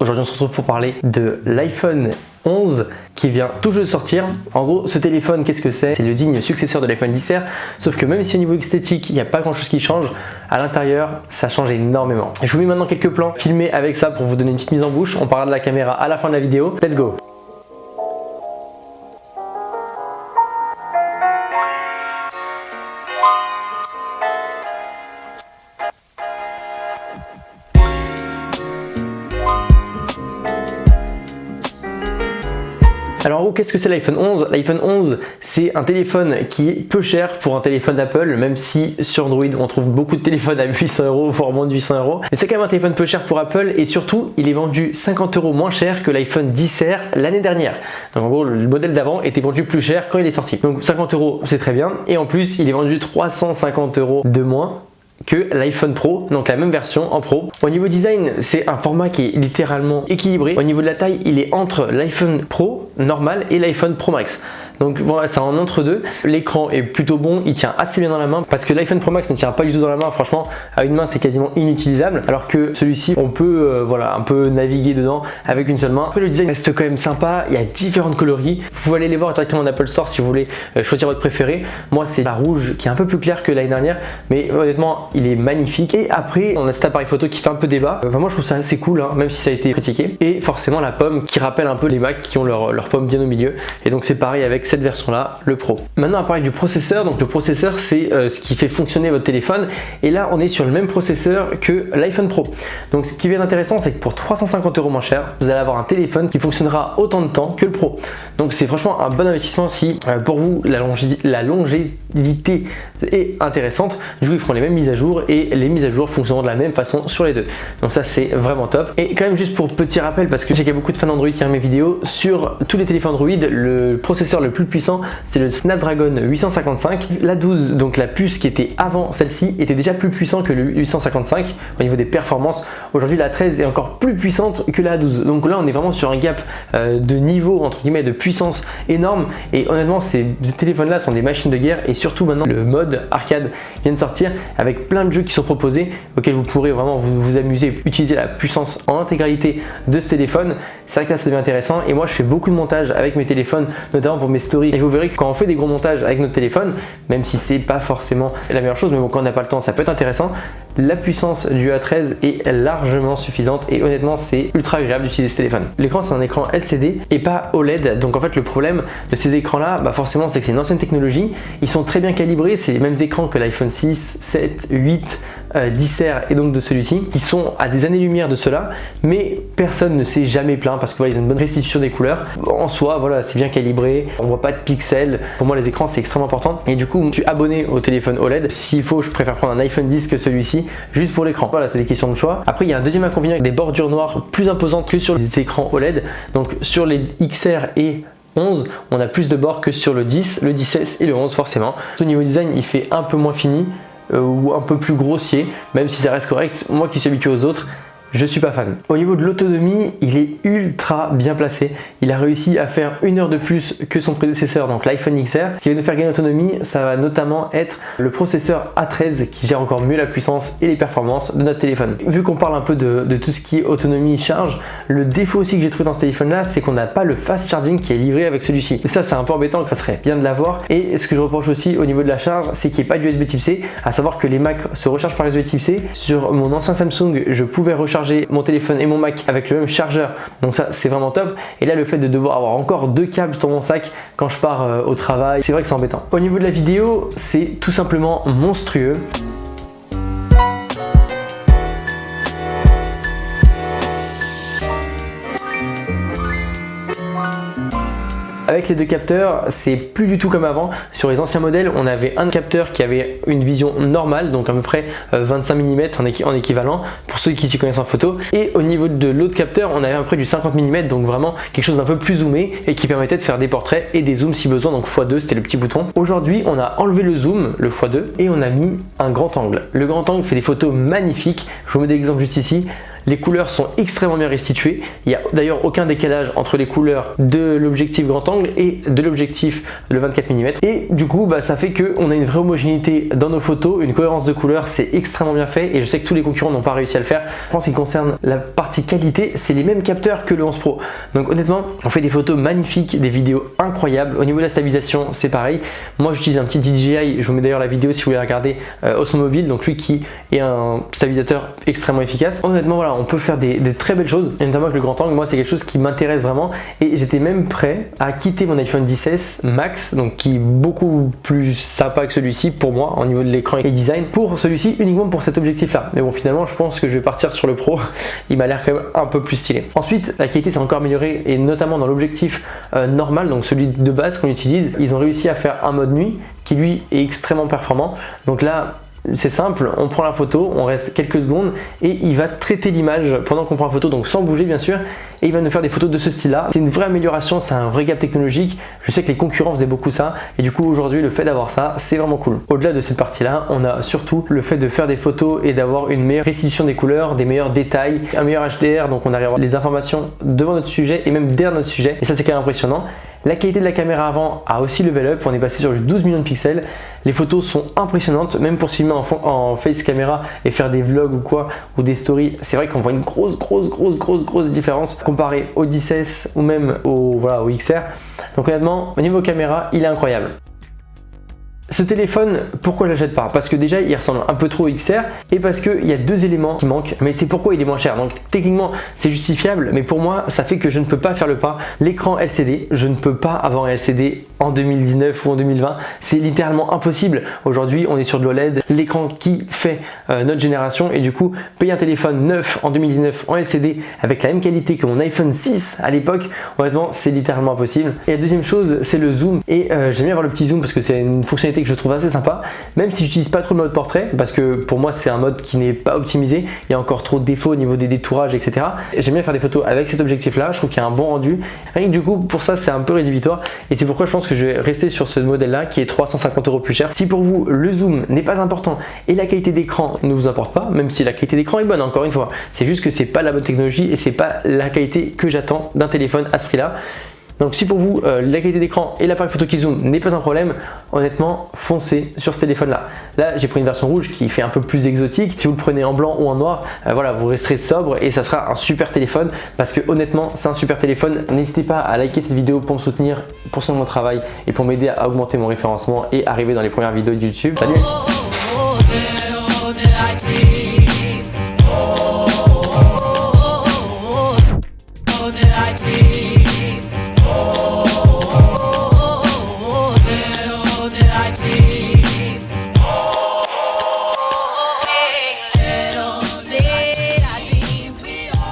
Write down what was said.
Aujourd'hui on se retrouve pour parler de l'iPhone 11 qui vient tout juste de sortir. En gros ce téléphone, qu'est-ce que c'est? C'est le digne successeur de l'iPhone XR, sauf que même si au niveau esthétique il n'y a pas grand chose qui change, à l'intérieur ça change énormément. Je vous mets maintenant quelques plans filmés avec ça pour vous donner une petite mise en bouche. On parlera de la caméra à la fin de la vidéo. Let's go! Alors en gros, qu'est-ce que c'est l'iPhone 11? L'iPhone 11, c'est un téléphone qui est peu cher pour un téléphone d'Apple, même si sur Android on trouve beaucoup de téléphones à 800 €, voire moins de 800 €. Mais c'est quand même un téléphone peu cher pour Apple et surtout, il est vendu 50 € moins cher que l'iPhone XR l'année dernière. Donc en gros, le modèle d'avant était vendu plus cher quand il est sorti. Donc 50 € c'est très bien et en plus, il est vendu 350 € de moins que l'iPhone Pro, donc la même version en Pro. Au niveau design, c'est un format qui est littéralement équilibré. Au niveau de la taille, il est entre l'iPhone Pro normal et l'iPhone Pro Max. Donc voilà, c'est un entre-deux. L'écran est plutôt bon, il tient assez bien dans la main parce que l'iPhone Pro Max ne tient pas du tout dans la main. Franchement, à une main, c'est quasiment inutilisable. Alors que celui-ci, on peut voilà, un peu naviguer dedans avec une seule main. Après, le design reste quand même sympa. Il y a différentes coloris. Vous pouvez aller les voir directement en Apple Store si vous voulez choisir votre préféré. Moi, c'est la rouge qui est un peu plus claire que l'année dernière, mais honnêtement, il est magnifique. Et après, on a cet appareil photo qui fait un peu débat. Enfin, moi, je trouve ça assez cool, hein, même si ça a été critiqué. Et forcément, la pomme qui rappelle un peu les Mac qui ont leur pomme bien au milieu. Et donc, c'est pareil avec cette version là, le Pro. Maintenant, on va parler du processeur. Donc le processeur, c'est ce qui fait fonctionner votre téléphone, et là on est sur le même processeur que l'iPhone Pro. Donc ce qui est intéressant, c'est que pour 350 € moins cher, vous allez avoir un téléphone qui fonctionnera autant de temps que le Pro. Donc c'est franchement un bon investissement si pour vous la longévité est intéressante. Du coup, ils feront les mêmes mises à jour et les mises à jour fonctionneront de la même façon sur les deux. Donc ça, c'est vraiment top. Et quand même, juste pour petit rappel, parce que je sais qu'il y a beaucoup de fans Android qui regardent mes vidéos, sur tous les téléphones Android, le processeur le plus puissant, c'est le Snapdragon 855. L'A12, donc la puce qui était avant celle-ci, était déjà plus puissant que le 855 au niveau des performances. Aujourd'hui, la 13 est encore plus puissante que la 12. Donc là, on est vraiment sur un gap de niveau, entre guillemets, de puissance énorme. Et honnêtement, ces téléphones-là sont des machines de guerre. Et surtout maintenant, le mode arcade vient de sortir avec plein de jeux qui sont proposés auxquels vous pourrez vraiment vous amuser, utiliser la puissance en intégralité de ce téléphone. C'est vrai que là, ça devient intéressant. Et moi, je fais beaucoup de montage avec mes téléphones, notamment pour mes stories. Et vous verrez que quand on fait des gros montages avec notre téléphone, même si c'est pas forcément la meilleure chose, mais bon, quand on n'a pas le temps, ça peut être intéressant. La puissance du A13 est largement suffisante et honnêtement, c'est ultra agréable d'utiliser ce téléphone. L'écran, c'est un écran LCD et pas OLED. Donc en fait, le problème de ces écrans-là, forcément, c'est que c'est une ancienne technologie. Ils sont très bien calibrés. C'est les mêmes écrans que l'iPhone 6, 7, 8, 10R et donc de celui-ci, qui sont à des années-lumière de cela, mais personne ne s'est jamais plaint parce que voilà, ils ont une bonne restitution des couleurs. En soi, voilà, c'est bien calibré, on voit pas de pixels. Pour moi, les écrans, c'est extrêmement important. Et du coup, je suis abonné au téléphone OLED. S'il faut, je préfère prendre un iPhone 10 que celui-ci, juste pour l'écran. Voilà, c'est des questions de choix. Après, il y a un deuxième inconvénient avec des bordures noires plus imposantes que sur les écrans OLED. Donc sur les XR et 11, on a plus de bords que sur le 10, le 10S et le 11 forcément. Au niveau design, il fait un peu moins fini ou un peu plus grossier, même si ça reste correct. Moi qui suis habitué aux autres, je suis pas fan. Au niveau de l'autonomie, il est ultra bien placé. Il a réussi à faire 1 heure de plus que son prédécesseur, donc l'iPhone XR. Ce qui va nous faire gagner en autonomie, ça va notamment être le processeur A13 qui gère encore mieux la puissance et les performances de notre téléphone. Vu qu'on parle un peu de tout ce qui est autonomie charge, le défaut aussi que j'ai trouvé dans ce téléphone-là, c'est qu'on n'a pas le fast charging qui est livré avec celui-ci. Et ça, c'est un peu embêtant, que ça serait bien de l'avoir. Et ce que je reproche aussi au niveau de la charge, c'est qu'il n'y ait pas d'USB Type C. À savoir que les Mac se rechargent par USB Type C. Sur mon ancien Samsung, je pouvais recharger mon téléphone et mon Mac avec le même chargeur, donc ça c'est vraiment top. Et là, le fait de devoir avoir encore 2 câbles dans mon sac quand je pars au travail, c'est vrai que c'est embêtant. Au niveau de la vidéo, c'est tout simplement monstrueux. Avec les deux capteurs, c'est plus du tout comme avant. Sur les anciens modèles, on avait un capteur qui avait une vision normale, donc à peu près 25 mm en équivalent, pour ceux qui s'y connaissent en photo. Et au niveau de l'autre capteur, on avait à peu près du 50 mm, donc vraiment quelque chose d'un peu plus zoomé et qui permettait de faire des portraits et des zooms si besoin, donc x2, c'était le petit bouton. Aujourd'hui, on a enlevé le zoom, le x2, et on a mis un grand angle. Le grand angle fait des photos magnifiques. Je vous mets des exemples juste ici. Les couleurs sont extrêmement bien restituées. Il n'y a d'ailleurs aucun décalage entre les couleurs de l'objectif grand angle et de l'objectif le 24 mm. Et du coup, ça fait qu'on a une vraie homogénéité dans nos photos, une cohérence de couleurs, c'est extrêmement bien fait et je sais que tous les concurrents n'ont pas réussi à le faire. En ce qui concerne la partie qualité, c'est les mêmes capteurs que le 11 Pro. Donc honnêtement, on fait des photos magnifiques, des vidéos incroyables. Au niveau de la stabilisation, c'est pareil. Moi, j'utilise un petit DJI, je vous mets d'ailleurs la vidéo si vous voulez regarder, Osmo-Mobile, donc lui qui est un stabilisateur extrêmement efficace. Honnêtement, voilà, on peut faire des très belles choses, et notamment avec le grand angle. Moi, c'est quelque chose qui m'intéresse vraiment et j'étais même prêt à quitter mon iPhone XS Max, donc qui est beaucoup plus sympa que celui-ci pour moi au niveau de l'écran et design, pour celui-ci uniquement pour cet objectif là. Mais bon, finalement, je pense que je vais partir sur le Pro. Il m'a l'air quand même un peu plus stylé. Ensuite, la qualité s'est encore améliorée et notamment dans l'objectif normal, donc celui de base qu'on utilise, ils ont réussi à faire un mode nuit qui lui est extrêmement performant. Donc là, c'est simple, on prend la photo, on reste quelques secondes et il va traiter l'image pendant qu'on prend la photo, donc sans bouger bien sûr, et il va nous faire des photos de ce style là. C'est une vraie amélioration, c'est un vrai gap technologique. Je sais que les concurrents faisaient beaucoup ça et du coup aujourd'hui le fait d'avoir ça, c'est vraiment cool. Au-delà de cette partie là, on a surtout le fait de faire des photos et d'avoir une meilleure restitution des couleurs, des meilleurs détails, un meilleur HDR, donc on arrive à avoir les informations devant notre sujet et même derrière notre sujet, et ça c'est quand même impressionnant. La qualité de la caméra avant a aussi level up, on est passé sur du 12 millions de pixels. Les photos sont impressionnantes, même pour se filmer en face caméra et faire des vlogs ou quoi, ou des stories. C'est vrai qu'on voit une grosse différence comparé au 10S ou même au XR. Donc honnêtement, au niveau caméra, il est incroyable. Ce téléphone, pourquoi je l'achète pas? Parce que déjà il ressemble un peu trop au XR et parce qu'il y a deux éléments qui manquent, mais c'est pourquoi il est moins cher. Donc techniquement c'est justifiable, mais pour moi ça fait que je ne peux pas faire le pas. L'écran LCD, je ne peux pas avoir un LCD en 2019 ou en 2020, c'est littéralement impossible. Aujourd'hui on est sur de l'OLED, l'écran qui fait notre génération, et du coup payer un téléphone neuf en 2019 en LCD avec la même qualité que mon iPhone 6 à l'époque, honnêtement c'est littéralement impossible. Et la deuxième chose c'est le zoom, et j'aime bien avoir le petit zoom parce que c'est une fonctionnalité que je trouve assez sympa, même si j'utilise pas trop le mode portrait parce que pour moi c'est un mode qui n'est pas optimisé, il y a encore trop de défauts au niveau des détourages, etc. J'aime bien faire des photos avec cet objectif là, je trouve qu'il y a un bon rendu, et du coup pour ça c'est un peu rédhibitoire, et c'est pourquoi je pense que je vais rester sur ce modèle là qui est 350 € plus cher. Si pour vous le zoom n'est pas important et la qualité d'écran ne vous importe pas, même si la qualité d'écran est bonne encore une fois, c'est juste que c'est pas la bonne technologie et c'est pas la qualité que j'attends d'un téléphone à ce prix là. Donc si pour vous la qualité d'écran et l'appareil photo qui zoom n'est pas un problème, honnêtement foncez sur ce téléphone là. Là j'ai pris une version rouge qui fait un peu plus exotique. Si vous le prenez en blanc ou en noir, voilà, vous resterez sobre et ça sera un super téléphone, parce que honnêtement c'est un super téléphone. N'hésitez pas à liker cette vidéo pour me soutenir, pour soutenir mon travail et pour m'aider à augmenter mon référencement et arriver dans les premières vidéos de YouTube. Salut!